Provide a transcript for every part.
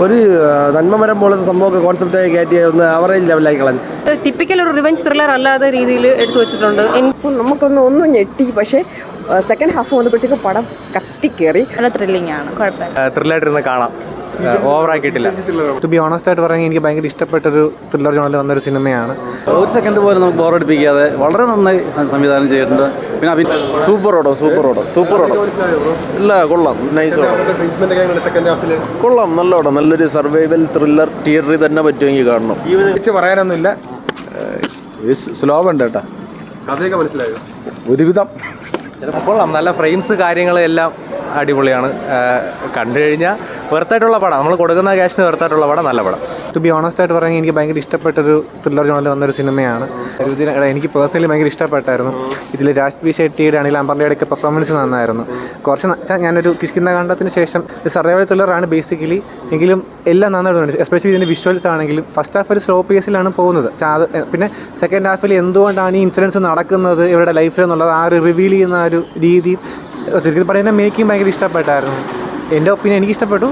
ഒരു നന്മമരം പോലത്തെ സംഭവമൊക്കെ കോൺസെപ്റ്റായി കയറ്റി ഒന്ന് ആവറേജ് ലെവലായി കളഞ്ഞു. ടിപ്പിക്കൽ ഒരു റിവെഞ്ച് ത്രില്ലർ അല്ലാത്ത രീതിയിൽ എടുത്തു വെച്ചിട്ടുണ്ട്. നമുക്കൊന്നും ഞെട്ടി, പക്ഷേ സെക്കൻഡ് ഹാഫ് വന്നപ്പോഴത്തേക്ക് പടം കത്തിക്കേറി. നല്ല ത്രില്ലിംഗ് ആണ്, കുഴപ്പമില്ല. ത്രില്ലായിട്ടിരുന്ന് കാണാം, ഓവറാക്കിയിട്ടില്ല. ടു ബി ഓണസ്റ്റ് ആയിട്ട് പറയുന്നത് എനിക്ക് ഭയങ്കര ഇഷ്ടപ്പെട്ടൊരു ത്രില്ലർ ജോണിൽ വന്നൊരു സിനിമയാണ്. ഒരു സെക്കൻഡ് പോലും നമുക്ക് ബോറടിപ്പിക്കാതെ വളരെ നന്നായി സംവിധാനം ചെയ്തിട്ടുണ്ട്. പിന്നെ സൂപ്പർ ഓടോ ഇല്ല, കൊള്ളാം, നൈസ് കൊള്ളാം, നല്ല ഓടം, നല്ലൊരു സർവൈവൽ ത്രില്ലർ. തിയേറ്ററിൽ തന്നെ പറ്റുമെങ്കിൽ കാണണം. പറയാനൊന്നുമില്ല, സ്ലോ ഉണ്ട് കേട്ടോ, കഥയൊക്കെ മനസ്സിലായോ ഒരുവിധം. കൊള്ളാം, നല്ല ഫ്രെയിംസ് കാര്യങ്ങളെല്ലാം അടിപൊളിയാണ്. കണ്ടു കഴിഞ്ഞാൽ വെറുത്തായിട്ടുള്ള പടം, നമ്മൾ കൊടുക്കുന്ന ക്യാഷിന് വെറുത്തായിട്ടുള്ള പടം, നല്ല പടം. ടു ബി ഓണസ്റ്റ് ആയിട്ട് പറയുന്നത് എനിക്ക് ഭയങ്കര ഇഷ്ടപ്പെട്ടൊരു ത്രില്ലർ ജോണിൽ വന്നൊരു സിനിമയാണ്. എനിക്ക് പേഴ്സണലി ഭയങ്കര ഇഷ്ടപ്പെട്ടായിരുന്നു. ഇതിൽ രാജ്ബി ഷെട്ടിയുടെ ആണെങ്കിൽ അമറിൻ്റെ ഒക്കെ പെർഫോമൻസ് നന്നായിരുന്നു. കുറച്ച് ഞാനൊരു കിഷ്കിന്ധാകാന്ഡത്തിന് ശേഷം സർവൈവൽ ത്രില്ലറാണ് ബേസിക്കലി, എങ്കിലും എല്ലാം നന്നായിട്ട്, എസ്പെഷ്യലി ഇതിൻ്റെ വിഷ്വൽസ് ആണെങ്കിലും ഫസ്റ്റ് ഹാഫ് ഒരു സ്ലോ പേസിലാണ് പോകുന്നത്. പിന്നെ സെക്കൻഡ് ഹാഫിൽ എന്തുകൊണ്ടാണ് ഈ ഇൻസിഡൻസ് നടക്കുന്നത് ഇവരുടെ ലൈഫിൽ എന്നുള്ളത് ആ ഒരു റിവീൽ ചെയ്യുന്ന ആ ഒരു രീതി, ശരിക്കും പറയുന്ന മേക്കിംഗ് ഭയങ്കര ഇഷ്ടപ്പെട്ടായിരുന്നു. എൻ്റെ ഒപ്പീനിയൻ എനിക്ക് ഇഷ്ടപ്പെട്ടു.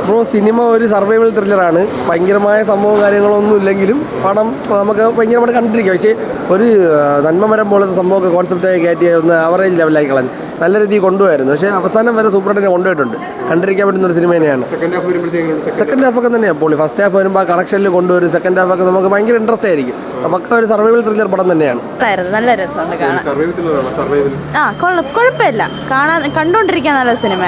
ബ്രോ, സിനിമ ഒരു സർവൈവൽ ത്രില്ലറാണ്. ഭയങ്കരമായ സംഭവം കാര്യങ്ങളൊന്നും ഇല്ലെങ്കിലും പടം നമുക്ക് ഭയങ്കരമായിട്ട് കണ്ടിരിക്കാം. പക്ഷേ ഒരു നന്മമരം പോലത്തെ സംഭവമൊക്കെ കോൺസെപ്റ്റായി കയറ്റി ഒന്ന് ആവറേജ് ലെവലായി കളഞ്ഞു. നല്ല രീതിയിൽ കൊണ്ടുപോയിരുന്നു. പക്ഷേ അവസാനം വരെ സൂപ്പറായിട്ട് കൊണ്ടുപോയിട്ടുണ്ട്. കണ്ടിരിക്കാൻ പറ്റുന്ന ഒരു സിനിമ തന്നെയാണ്. സെക്കൻഡ് ഹാഫൊക്കെ തന്നെയാണ് പൊളി. ഫസ്റ്റ് ഹാഫ് വരുമ്പോൾ ആ കണക്ഷനിൽ കൊണ്ടുവരും. സെക്കൻഡ് ഹാഫൊക്കെ നമുക്ക് ഭയങ്കര ഇൻട്രസ്റ്റ് ആയിരിക്കും. അപ്പോൾ ഒരു സർവൈവൽ ത്രില്ലർ പടം തന്നെയാണ്. നല്ല രസമുണ്ട് കാണാൻ. കുഴപ്പമില്ല, കണ്ടോണ്ടിരിക്കാൻ നല്ല സിനിമ.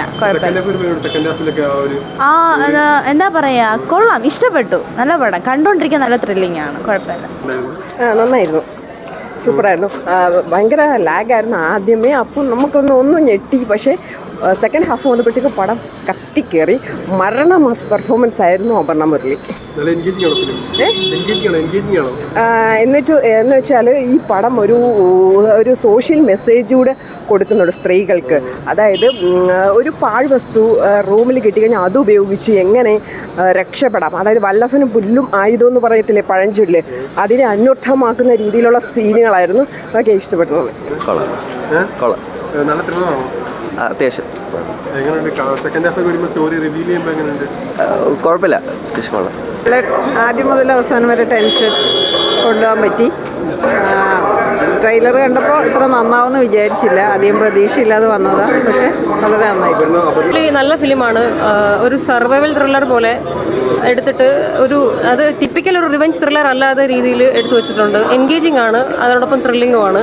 എന്താ പറയാ, കൊള്ളാം, ഇഷ്ടപ്പെട്ടു. നല്ല പടം, കണ്ടോണ്ടിരിക്കാൻ നല്ല ത്രില്ലിംഗ് ആണ്, കുഴപ്പമില്ല. നന്നായിരുന്നു, സൂപ്പറായിരുന്നു. ഭയങ്കര ലാഗായിരുന്നു ആദ്യമേ. അപ്പം നമുക്കൊന്നും ഞെട്ടി, പക്ഷേ സെക്കൻഡ് ഹാഫ് വന്നപ്പോഴത്തേക്ക് പടം കത്തിക്കേറി. മരണ മാസ് പെർഫോമൻസ് ആയിരുന്നു അപർണ മുരളി. എന്ന് വെച്ചാൽ ഈ പടം ഒരു സോഷ്യൽ മെസ്സേജ് കൂടെ കൊടുക്കുന്നുണ്ട് സ്ത്രീകൾക്ക്. അതായത് ഒരു പാഴ്വസ്തു റൂമിൽ കിട്ടിക്കഴിഞ്ഞാൽ അത് ഉപയോഗിച്ച് എങ്ങനെ രക്ഷപ്പെടാം, അതായത് വല്ലഭനും പുല്ലും ആയുധം എന്ന് പറയത്തില്ലേ പഴഞ്ചൊല്ല്, അതിനെ അന്വർത്ഥമാക്കുന്ന രീതിയിലുള്ള സീനുകളായിരുന്നു. അതൊക്കെ ഇഷ്ടപ്പെട്ടത്. അത്യാവശ്യം കുഴപ്പമില്ല, ഇഷ്ടമുള്ള. ആദ്യം മുതൽ അവസാനം വരെ ടെൻഷൻ കൊണ്ടുപോകാൻ പറ്റി. ട്രെയിലർ കണ്ടപ്പോൾ ഇത്ര നന്നാവുമെന്ന് വിചാരിച്ചില്ല, അധികം പ്രതീക്ഷയില്ലാതെ വന്നതാണ്, പക്ഷേ വളരെ നന്നായിട്ടുണ്ട്. നല്ല ഫിലിമാണ്. ഒരു സർവൈവൽ ത്രില്ലർ പോലെ എടുത്തിട്ട് അത് ടിപ്പിക്കൽ ഒരു റിവെഞ്ച് ത്രില്ലർ അല്ലാത്ത രീതിയിൽ എടുത്തു വെച്ചിട്ടുണ്ട്. എൻഗേജിങ് ആണ്, അതോടൊപ്പം ത്രില്ലിങ്ങുമാണ്.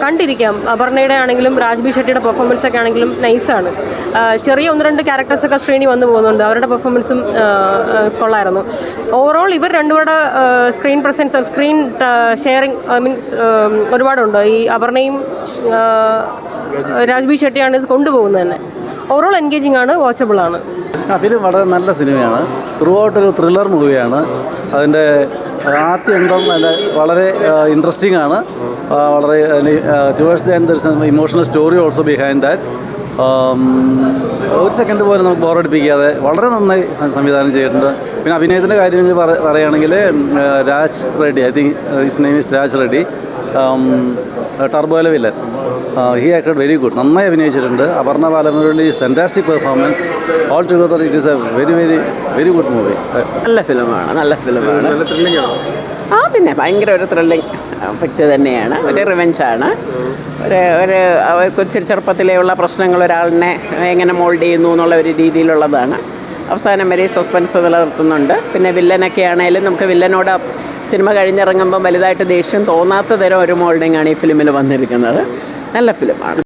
കണ്ടിരിക്കാം. അപർണയുടെ ആണെങ്കിലും രാജ്ബി ഷെട്ടിയുടെ പെർഫോമൻസ് ഒക്കെ ആണെങ്കിലും നൈസാണ്. ചെറിയ 1-2 ക്യാരക്ടേഴ്സൊക്കെ സ്ക്രീനിൽ വന്നു പോകുന്നുണ്ട്. അവരുടെ പെർഫോമൻസും കൊള്ളായിരുന്നു. ഓവറോൾ ഇവർ രണ്ടുപേരുടെ screen presence, screen sharing means ഒരുപാടുണ്ട്. ഈ അപർണയും രാജ്ബി ഷെട്ടിയാണ് ഇത് കൊണ്ടുപോകുന്നത് തന്നെ. ഓവറോൾ എൻഗേജിങ് ആണ്, വാച്ചബിൾ ആണ്. ഫിലിം വളരെ നല്ല സിനിമയാണ്. ത്രൂ ഔട്ടൊരു ത്രില്ലർ മൂവിയാണ്. അതിൻ്റെ ആദ്യം വളരെ ഇൻട്രസ്റ്റിംഗ് ആണ്. വളരെ towards the end there is emotional story also behind that. ഒരു സെക്കൻഡ് പോലും നമുക്ക് ബോറടിപ്പിക്കാതെ വളരെ നന്നായി സംവിധാനം ചെയ്തിട്ടുണ്ട്. പിന്നെ അഭിനയത്തിൻ്റെ കാര്യങ്ങൾ പറയുകയാണെങ്കിൽ Raj Reddy, I think his name is Raj Reddy, ടർബോയിലെ villain, he acted very good, നന്നായി അഭിനയിച്ചിട്ടുണ്ട്. Aparna Balamurali is fantastic performance. All together it is a very good movie. നല്ല ഫിലിമാണ്. പിന്നെ ഭയങ്കര ഒരു ത്രില്ലിംഗ് എഫക്റ്റ് തന്നെയാണ്. ഒരു റിവെഞ്ചാണ്. ഒരു കൊച്ചു ചെറുപ്പത്തിലെയുള്ള പ്രശ്നങ്ങൾ ഒരാളിനെ എങ്ങനെ മോൾഡ് ചെയ്യുന്നു എന്നുള്ള ഒരു രീതിയിലുള്ളതാണ്. അവസാനം വരെ സസ്പെൻസ് നിലനിർത്തുന്നുണ്ട്. പിന്നെ വില്ലനൊക്കെ ആണെങ്കിലും നമുക്ക് വില്ലനോട് സിനിമ കഴിഞ്ഞിറങ്ങുമ്പം വലുതായിട്ട് ദേഷ്യം തോന്നാത്ത തരം ഒരു മോൾഡിംഗ് ആണ് ഈ ഫിലിമിൽ വന്നിരിക്കുന്നത്. നല്ല ഫിലിമാണ്.